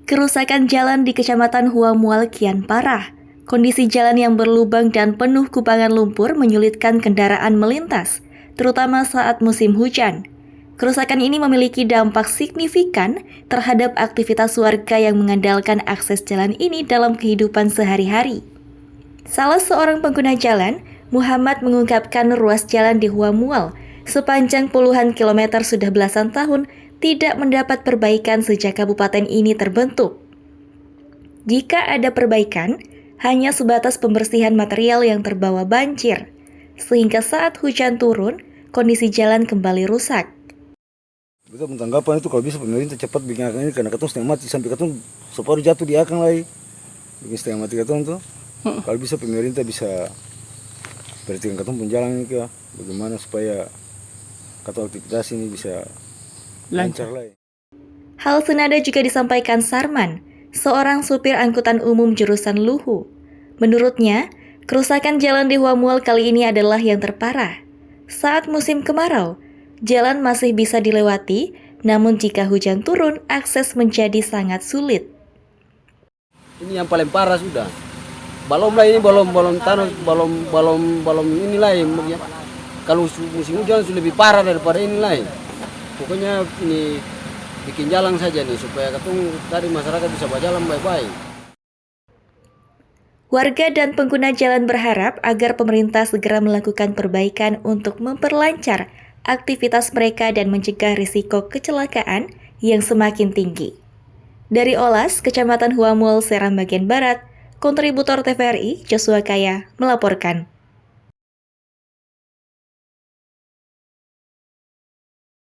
Kerusakan jalan di Kecamatan Huamual kian parah. Kondisi jalan yang berlubang dan penuh kubangan lumpur menyulitkan kendaraan melintas, terutama saat musim hujan. Kerusakan ini memiliki dampak signifikan terhadap aktivitas warga yang mengandalkan akses jalan ini dalam kehidupan sehari-hari. Salah seorang pengguna jalan, Muhammad, mengungkapkan ruas jalan di Huamual sepanjang puluhan kilometer sudah belasan tahun tidak mendapat perbaikan sejak kabupaten ini terbentuk. Jika ada perbaikan, hanya sebatas pembersihan material yang terbawa banjir, sehingga saat hujan turun, kondisi jalan kembali rusak. Kita tanggapan itu kalau bisa pemerintah cepat bikin akang ini karena katong setengah mati sampai katong separuh jatuh di akang lagi. Bikin setengah mati katong tuh. Kalau bisa pemerintah bisa perhatikan katong pun jalan ini ke bagaimana supaya katong aktivitas ini bisa lancar lagi. Hal senada juga disampaikan Sarman, seorang supir angkutan umum jurusan Luhu. Menurutnya, kerusakan jalan di Huamual kali ini adalah yang terparah. Saat musim kemarau, jalan masih bisa dilewati, namun jika hujan turun, akses menjadi sangat sulit. Ini yang paling parah sudah. Belum lah ini belum tanah belum ini lah. Kalau musim hujan sudah lebih parah daripada ini lah. Pokoknya ini bikin jalan saja nih supaya ketemu tadi masyarakat bisa berjalan baik-baik. Warga dan pengguna jalan berharap agar pemerintah segera melakukan perbaikan untuk memperlancar aktivitas mereka dan mencegah risiko kecelakaan yang semakin tinggi. Dari Olas, Kecamatan Huamual, Seram bagian Barat, kontributor TVRI Joshua Kaya melaporkan.